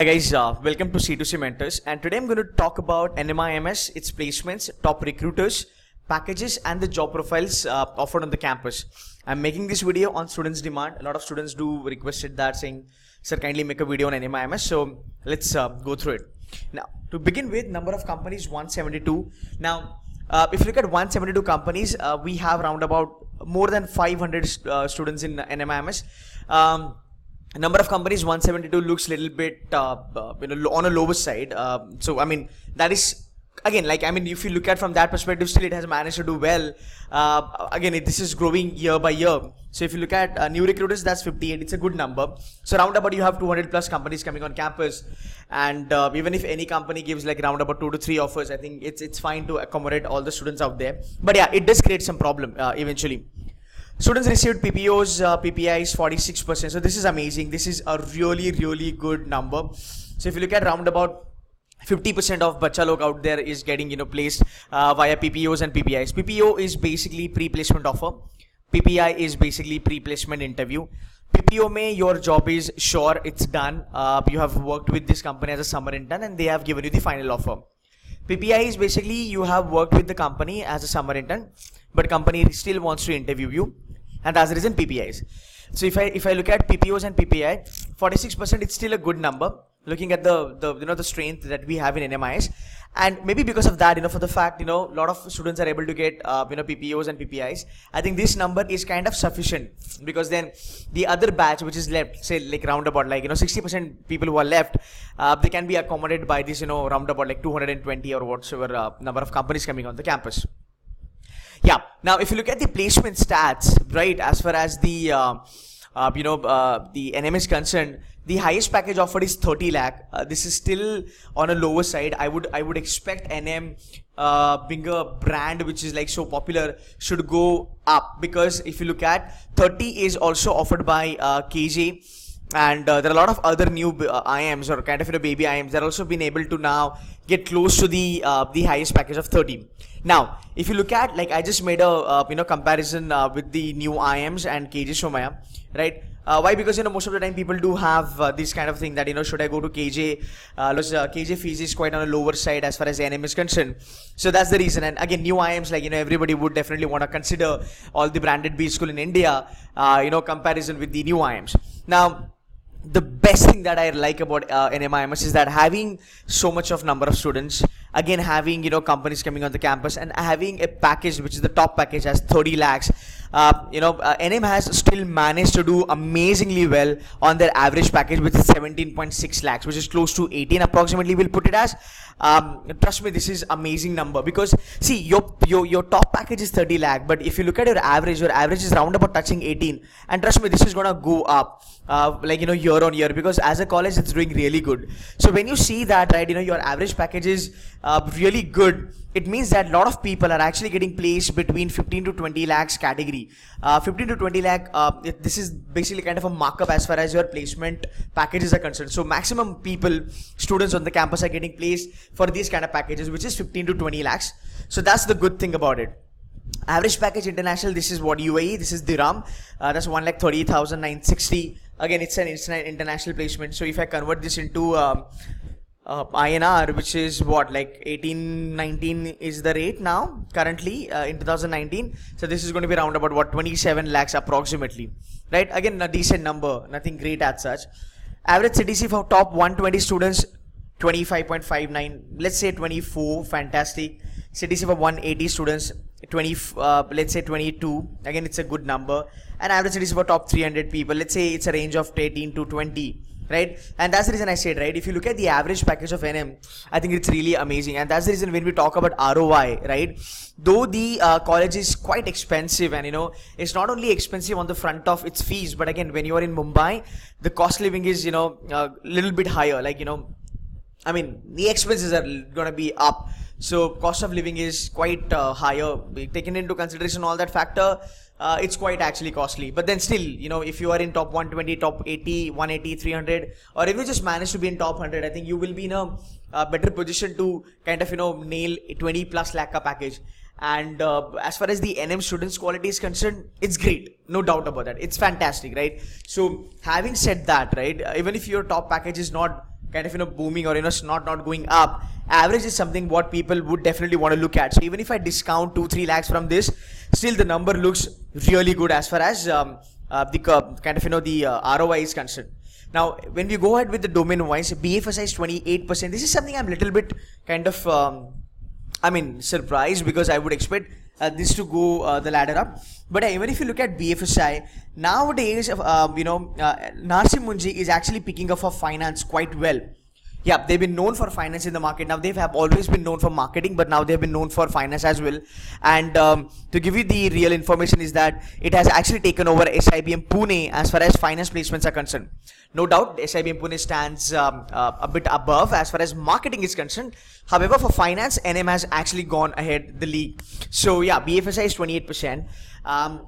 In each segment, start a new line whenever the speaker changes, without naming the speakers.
Hi guys, welcome to C2C Mentors, and today I'm going to talk about NMIMS, its placements, top recruiters, packages and the job profiles offered on the campus. I'm making this video on students' demand. A lot of students do requested that, saying, sir, kindly make a video on NMIMS. So let's go through it. Now, to begin with, number of companies 172. Now, if you look at 172 companies, we have around about more than 500 students in NMIMS. Number of companies 172 looks a little bit on a lower side. So I mean, that is again, if you look at from that perspective, still it has managed to do well. This is growing year by year. So if you look at new recruiters, that's 58. It's a good number. So round about you have 200 plus companies coming on campus, and even if any company gives like round about 2 to 3 offers, I think it's fine to accommodate all the students out there. But yeah, it does create some problem eventually. Students received PPOs, PPIs 46%. So this is amazing. This is a really good number. So if you look at round about 50% of bacha log out there is getting placed via PPOs and PPIs. PPO is basically pre-placement offer. PPI is basically pre-placement interview. PPO mein your job is sure, it's done. You have worked with this company as a summer intern and they have given you the final offer. PPI is basically you have worked with the company as a summer intern, but company still wants to interview you, and that's the reason PPIs. So if I look at PPOs and PPI, 46%, it's still a good number. Looking at the strength that we have in NMIs, and maybe because of that, for the fact a lot of students are able to get PPOs and PPIs. I think this number is kind of sufficient, because then the other batch which is left, say like round about 60% people who are left, they can be accommodated by this round about 220 or whatsoever number of companies coming on the campus. Yeah. Now, if you look at the placement stats, right, as far as the the NM is concerned, the highest package offered is 30 lakh. This is still on a lower side. I would expect NM, being a brand which is so popular, should go up, because if you look at 30 is also offered by KJ. And there are a lot of other new IMs or kind of baby IMs that also been able to now get close to the highest package of 30. Now, if you look at I just made a comparison with the new IMs and KJ Somaya, right? Why? Because most of the time people do have this kind of thing that should I go to KJ? KJ fees is quite on a lower side as far as NM is concerned. So that's the reason. And again, new IMs everybody would definitely want to consider all the branded B school in India. Comparison with the new IMs. Now, the best thing that I like about NMIMS is that having so much of number of students, again having companies coming on the campus, and having a package which is the top package as 30 lakhs. NM has still managed to do amazingly well on their average package, which is 17.6 lakhs, which is close to 18 approximately. We'll put it as. Trust me, this is amazing number, because see, your top package is 30 lakh, but if you look at your average is round about touching 18, and trust me, this is gonna go up year on year, because as a college it's doing really good. So when you see that, right, your average package is really good, it means that a lot of people are actually getting placed between 15 to 20 lakhs category. 15 to 20 lakh, this is basically kind of a markup as far as your placement packages are concerned. So maximum students on the campus are getting placed for these kind of packages, which is 15 to 20 lakhs. So that's the good thing about it. Average package international, this is what UAE, this is Dirham, that's 1,30,960. Again, it's an international placement. So if I convert this into INR, which is what, 18, 19 is the rate now currently in 2019. So this is going to be around about what, 27 lakhs approximately, right? Again, a decent number, nothing great as such. Average CTC for top 120 students, 25.59, let's say 24, fantastic. CTC for 180 students, let's say 22, again it's a good number. And average CTC for top 300 people, let's say it's a range of 18 to 20, right? And that's the reason I said, right, if you look at the average package of NM, I think it's really amazing. And that's the reason when we talk about ROI, right, though the college is quite expensive, and it's not only expensive on the front of its fees, but again, when you are in Mumbai, the cost living is a little bit higher, the expenses are gonna be up, so cost of living is quite higher. Taken into consideration all that factor, it's quite actually costly. But then still, if you are in top 120, top 80, 180, 300, or if you just manage to be in top 100, I think you will be in a better position to kind of nail a 20 plus lakh package. And as far as the NM students quality is concerned, it's great, no doubt about that. It's fantastic, right? So having said that, right, even if your top package is not kind of booming or not going up. Average is something what people would definitely want to look at. So even if I discount 2-3 lakhs from this, still the number looks really good as far as the ROI is concerned. Now, when we go ahead with the domain wise, BFSI is 28%. This is something I'm a little bit kind of surprised, because I would expect this to go the ladder up. But even if you look at BFSI nowadays, Narsee Monjee is actually picking up for finance quite well. Yeah, they've been known for finance in the market. Now they have always been known for marketing, but now they've been known for finance as well. And to give you the real information is that it has actually taken over SIBM Pune as far as finance placements are concerned. No doubt, SIBM Pune stands a bit above as far as marketing is concerned. However, for finance, NM has actually gone ahead the league. So yeah, BFSI is 28%.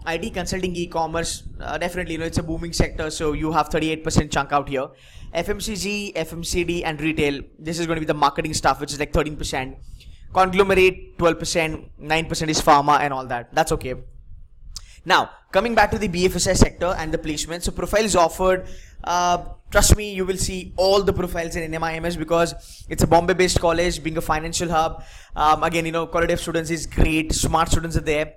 IT consulting, e-commerce, definitely, it's a booming sector. So you have 38% chunk out here. FMCG, FMCD and retail, this is going to be the marketing stuff, which is like 13%. Conglomerate, 12%, 9% is pharma and all that. That's okay. Now, coming back to the BFSI sector and the placement. So profiles offered, trust me, you will see all the profiles in NMIMS, because it's a Bombay based college, being a financial hub. Again, quality of students is great, smart students are there.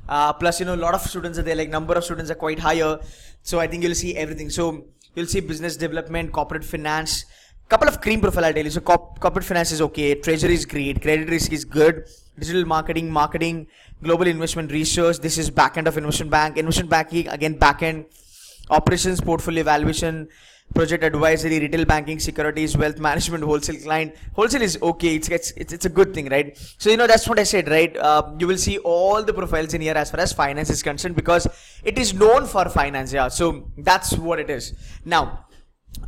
Plus, a lot of students are there, like number of students are quite higher. So I think you'll see everything. So you'll see business development, corporate finance, couple of cream profile I'll tell you. So corporate finance is okay, treasury is great, credit risk is good, digital marketing, global investment research, this is back end of investment banking, again back end, operations, portfolio evaluation, project advisory, retail banking, securities, wealth management, wholesale client. Wholesale is okay, it's a good thing, right? So that's what I said, right? You will see all the profiles in here as far as finance is concerned, because it is known for finance. Yeah, so that's what it is. Now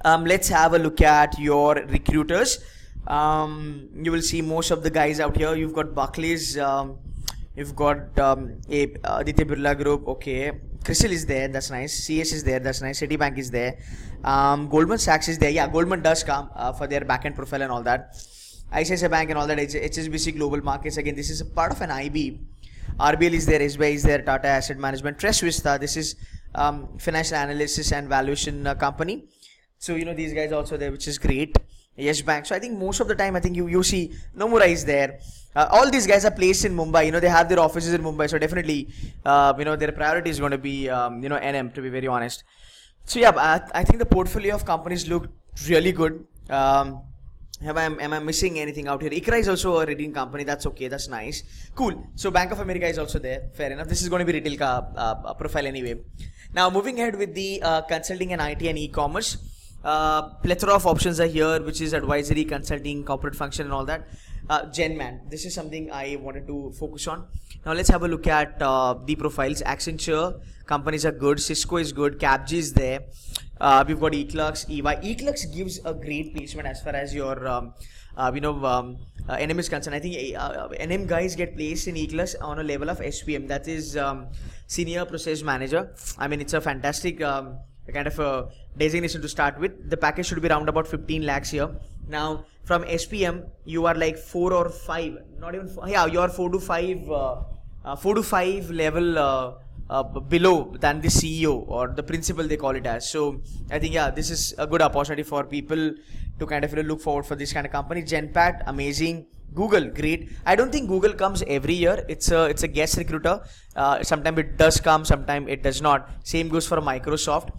let's have a look at your recruiters. You will see most of the guys out here. You've got Barclays, you've got Aditya Birla Group, okay. CRISIL is there, that's nice. CS is there, that's nice. Citibank is there. Goldman Sachs is there. Yeah, Goldman does come for their back-end profile and all that. ICICI Bank and all that. HSBC Global Markets. Again, this is a part of an IB. RBL is there, SBI is there, Tata Asset Management. Trust Vista, this is financial analysis and valuation company. So, these guys also there, which is great. Yes Bank. So I think most of the time, I think you see Nomura is there. All these guys are placed in Mumbai. They have their offices in Mumbai. So definitely, their priority is going to be, NM, to be very honest. So yeah, I think the portfolio of companies look really good. Am I missing anything out here? ICRA is also a rating company. That's okay. That's nice. Cool. So Bank of America is also there. Fair enough. This is going to be retail profile anyway. Now moving ahead with the consulting and IT and e-commerce. Plethora of options are here, which is advisory, consulting, corporate function and all that. GenMan, this is something I wanted to focus on. Now let's have a look at the profiles. Accenture companies are good, Cisco is good, Capg is there. We've got Eclux, EY. Eclux gives a great placement as far as your NM is concerned. I think NM guys get placed in Eclux on a level of SPM, that is Senior Process Manager. I mean, it's a fantastic kind of a designation to start with. The package should be around about 15 lakhs here. Now from SPM you are like 4 or 5, not even 4, yeah, you are 4 to 5 level below than the CEO or the principal, they call it as. So I think yeah, this is a good opportunity for people to kind of look forward for this kind of company. Genpact, amazing. Google, great. I don't think Google comes every year. It's a guest recruiter. Sometimes it does come, sometimes it does not. Same goes for Microsoft.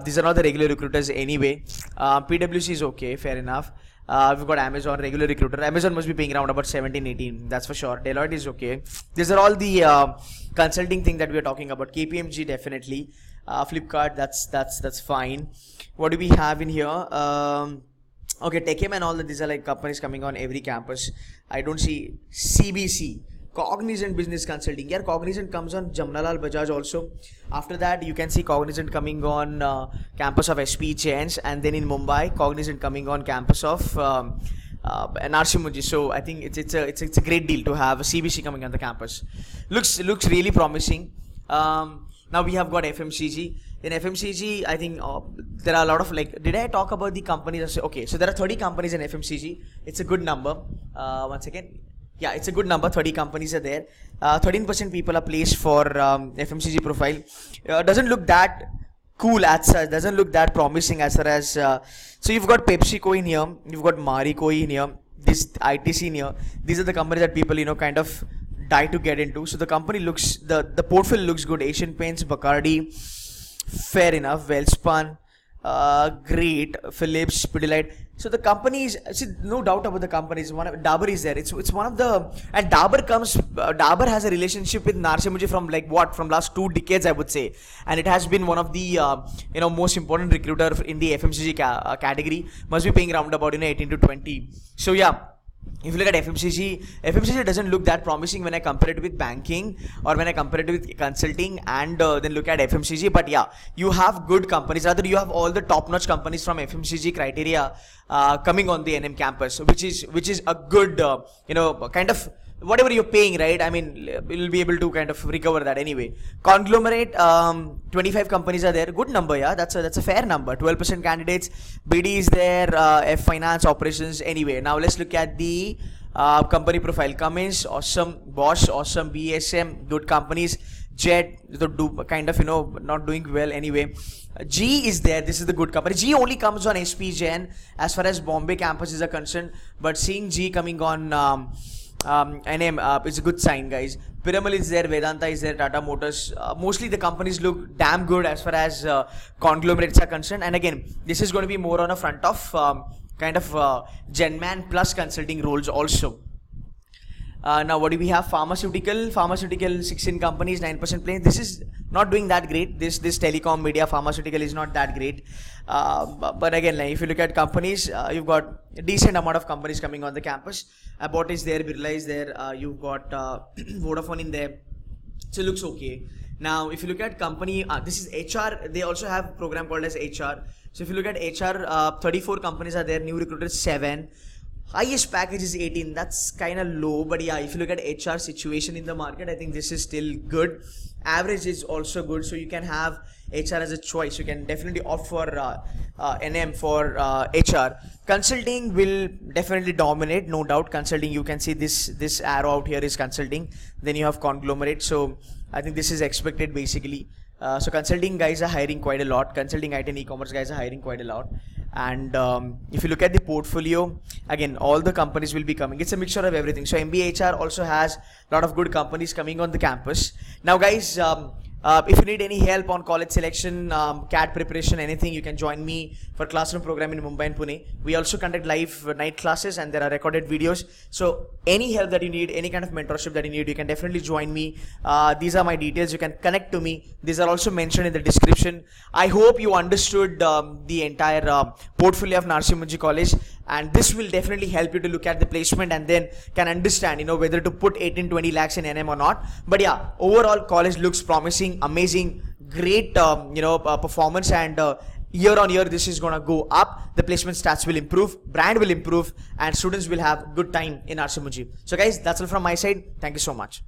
These are not the regular recruiters anyway. PwC is okay, fair enough. We've got Amazon, regular recruiter. Amazon must be paying around about 17, 18. That's for sure. Deloitte is okay. These are all the consulting thing that we are talking about. KPMG definitely. Flipkart, that's fine. What do we have in here? Okay, TechM and all that, these are like companies coming on every campus. I don't see CBC, Cognizant Business Consulting. Yeah, Cognizant comes on Jamnalal Bajaj also. After that, you can see Cognizant coming on campus of SP Chains, and then in Mumbai, Cognizant coming on campus of Narsee Monjee. So I think it's a great deal to have a CBC coming on the campus. Looks really promising. Now we have got FMCG. In FMCG, I think there are a lot of did I talk about the companies? Okay, so there are 30 companies in FMCG. It's a good number. One second. Yeah, it's a good number. 30 companies are there. 13% people are placed for FMCG profile. Doesn't look that cool as such, doesn't look that promising as far as so you've got PepsiCo in here, you've got Marico in here, this ITC in here. These are the companies that people kind of die to get into. So the company looks, the portfolio looks good. Asian Paints, Bacardi, fair enough. Welspun, great. Philips, Pidilite. So the companies, no doubt about the companies. Dabur is there. It's one of the, and Dabur has a relationship with Narsee Monjee from last 2 decades, I would say, and it has been one of the most important recruiter in the FMCG category. Must be paying around about 18 to 20. So yeah. If you look at FMCG doesn't look that promising when I compare it with banking or when I compare it with consulting, and then look at FMCG. But yeah, you have good companies. Rather, you have all the top-notch companies from FMCG criteria coming on the NM campus, which is a good kind of whatever you're paying, right? I mean, we'll be able to kind of recover that anyway. Conglomerate, 25 companies are there. Good number, yeah. That's a fair number. 12% candidates. BD is there. F Finance, Operations. Anyway, now let's look at the company profile. Cummins, awesome. Bosch, awesome. BSM, good companies. Jet, kind of not doing well anyway. G is there. This is the good company. G only comes on SP Gen as far as Bombay campuses are concerned. But seeing G coming on NM is a good sign, guys. Piramal is there, Vedanta is there, Tata Motors. Mostly the companies look damn good as far as conglomerates are concerned. And again, this is going to be more on a front of kind of Genman plus consulting roles also. Now what do we have? Pharmaceutical 16 companies, 9% planes. This is not doing that great. This telecom, media, pharmaceutical is not that great. But again, if you look at companies, you've got a decent amount of companies coming on the campus. Abbott is there, Birla is there, you've got Vodafone in there. So it looks okay. Now if you look at company, this is HR. They also have a program called as HR. So if you look at HR, 34 companies are there, new recruiters 7. Highest package is 18. That's kind of low, but yeah, if you look at HR situation in the market, I think this is still good. Average is also good, so you can have HR as a choice. You can definitely opt for NM for HR. Consulting will definitely dominate, no doubt. Consulting, you can see this arrow out here is consulting. Then you have Conglomerate. So I think this is expected basically. So consulting guys are hiring quite a lot. Consulting IT and e-commerce guys are hiring quite a lot. And if you look at the portfolio, again, all the companies will be coming. It's a mixture of everything. So MBHR also has a lot of good companies coming on the campus. Now guys, if you need any help on college selection, CAT preparation, anything, you can join me for classroom program in Mumbai and Pune. We also conduct live night classes and there are recorded videos. So any help that you need, any kind of mentorship that you need, you can definitely join me. These are my details. You can connect to me. These are also mentioned in the description. I hope you understood the entire portfolio of Narsee Monjee College, and this will definitely help you to look at the placement and then can understand whether to put 18-20 lakhs in NM or not. But yeah, overall college looks promising, amazing, great performance, and year on year this is gonna go up. The placement stats will improve, brand will improve, and students will have good time in Narsee Monjee. So guys, that's all from my side. Thank you so much.